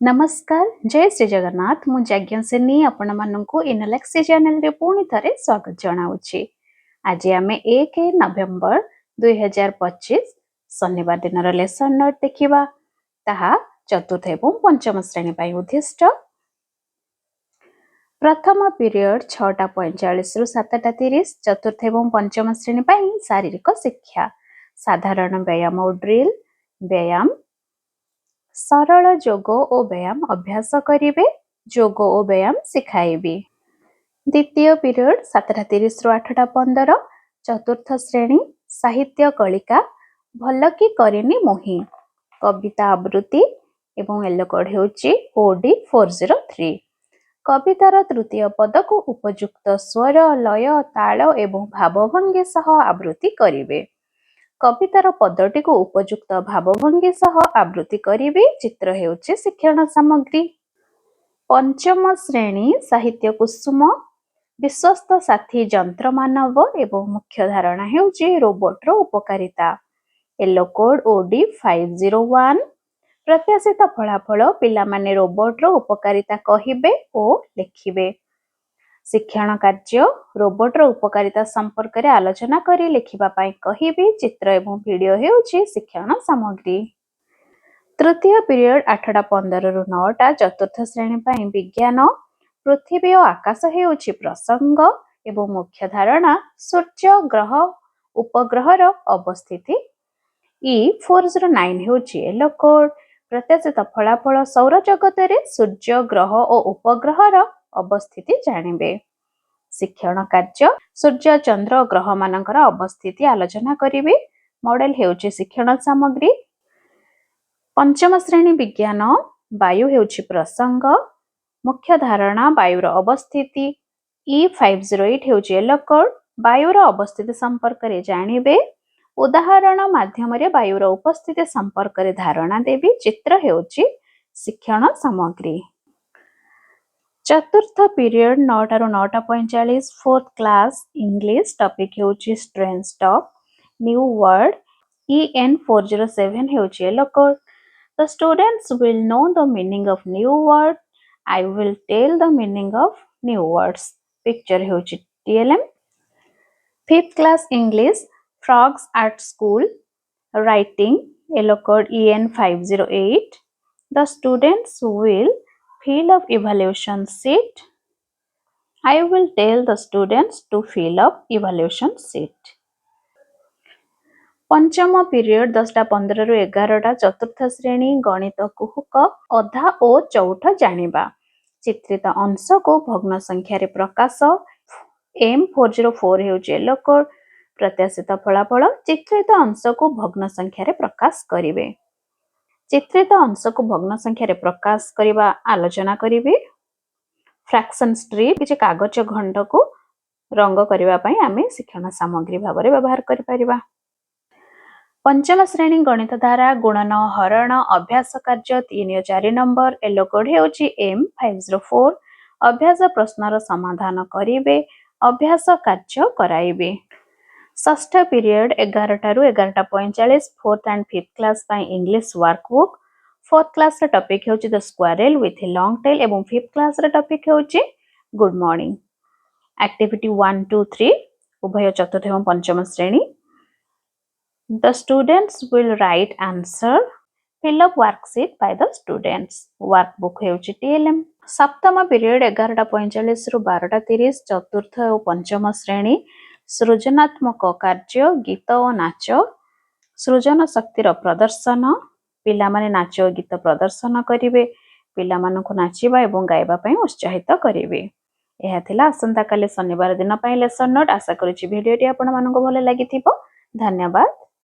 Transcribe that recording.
नमस्कार जय श्री जगन्नाथ मु यज्ञसेनी आपण माननकु इनलेक्सी चैनल रे पुणी थरे स्वागत जनाउछि। आज आमे 1 नवेम्बर 2025 शनिवार दिन लेसन नोट देखिबा। ताहा चतुर्थ एवं पंचम श्रेणी पई उद्दिष्ट। प्रथम पीरियड 6:45 रु 7:30, चतुर्थ एवं पंचम श्रेणी पई शारीरिक शिक्षा, साधारण व्यायाम और ड्रिल व्यायाम, सरल जोग और व्यायाम अभ्यास करिवे, जोग और व्यायाम सिखाइबे। द्वितीय पीरियड 7:30 रु 8:15, चतुर्थ श्रेणी साहित्य कलिका, भल कि करिनी मोही, कविता आवृत्ति एवं येलो कोड हेउची OD 403। कवितार तृतीय पद को उपयुक्त स्वर, लय, ताल एवं भावभंगी सह आवृत्ति करिवे। कवितार पदटी को उपयुक्त भावभंगी सह आवृत्ति करिवे। चित्र हेउची शिक्षण सामग्री। पंचम श्रेणी साहित्य कुसुम, विश्वस्त साथी जंत्र मानव एवं मुख्य धारणा हेउची रोबोट रो उपकारिता, येलो कोड OD 501। प्रत्याशित फलाफल पिला माने रोबोट रो उपकारिता कहिबे ओ लिखिबे। शिक्षण कार्य रोबोट रो उपकारिता संपर्क रे आलोचना करी लिखिबा पाई कहिबे। चित्र एवं वीडियो हेउची शिक्षण सामग्री। तृतीय पीरियड 8:15 रु 9टा, चतुर्थ श्रेणी पाई विज्ञान, पृथ्वी और आकाश हेउची प्रसंग एवं मुख्य धारणा सूर्य ग्रह उपग्रह रो अवस्थिति। E409 हेउची yellow code. प्रत्याशित फलाफल सौर जगत रे सूर्य ग्रह और उपग्रह रो अवस्थिति जानिबे। शिक्षण कार्य सूर्य चंद्र और ग्रह मानकर अवस्थिति आलोचना करिवे। मॉडल हेउची शिक्षण सामग्री। पंचम श्रेणी विज्ञान, वायु हेउची प्रसंग, मुख्य धारणा वायुर अवस्थिति। E508 हेउची yellow code. वायुर अवस्थिति संपर्क रे जानिबे। उदाहरण माध्यम रे वायुर उपस्थिति संपर्क रे धारणा देवी। चित्र हेउची शिक्षण सामग्री। चतुर्थ पीरियड 9 रु 9:45, फोर्थ क्लास इंग्लिश, टॉपिक हेउची strength stop, new word. EN 407 हेउची yellow code. The students will know the meaning of new word. I will tell the meaning of new words. Picture हेउची TLM। Fifth class English, frogs at school, writing, yellow code EN 508. The students will fill up evaluation sheet. I will tell the students to fill up evaluation sheet. पंचम period 10:15 रु 11टा, चतुर्थ श्रेणी गणित कुहुक, अधा ओ चौठ जानिबा। चित्रित अंश को भग्न संख्या रे प्रकाश। M404 हेउची yellow code. प्रत्याशित फलाफल चित्रित अंश को भग्न संख्या रे प्रकाश करिवे। चित्रित अंश को भग्न संख्या रे प्रकाश करिबा आलोचना करिवे। फ्रैक्शन स्ट्रिप किछि कागज खंड को रंग करिबा पई आमे शिक्षण सामग्री भाबरे व्यवहार करि परिबा। पंचम श्रेणी गणित धारा गुणन हरण अभ्यास कार्य 3 और 4 नंबर, येलो कोड हेउची M504। अभ्यास प्रश्नर समाधान करिवे, अभ्यास कार्य कराइबे। षष्ठ पीरियड 11 रु 11:45, फोर्थ एंड फिफ्थ क्लास पाई इंग्लिश वर्कबुक। फोर्थ क्लास रे टॉपिक हेउची the squirrel with a long tail एवं फिफ्थ क्लास रे टॉपिक हेउची गुड मॉर्निंग। एक्टिविटी 1 2 3 उभय चतुर्थ एवं पंचम श्रेणी। The students will write answer, fill up worksheet by the students. Workbook हेउची TLM। सप्तम पीरियड 11:45 रु 12:30, चतुर्थ और पंचम श्रेणी सृजनात्मक कार्य, गीत और नाच, सृजन शक्तिर प्रदर्शन। पिला माने नाच और गीत प्रदर्शन करिवे, पिला मानकु नाचिबा एवं गाइबा पई उत्साहित करिवे। एहा थिला आसंता काले शनिवार दिन पई लेसन नोट। आशा करूची वीडियोटी आपण मानकु भले लागिथिबो। धन्यवाद।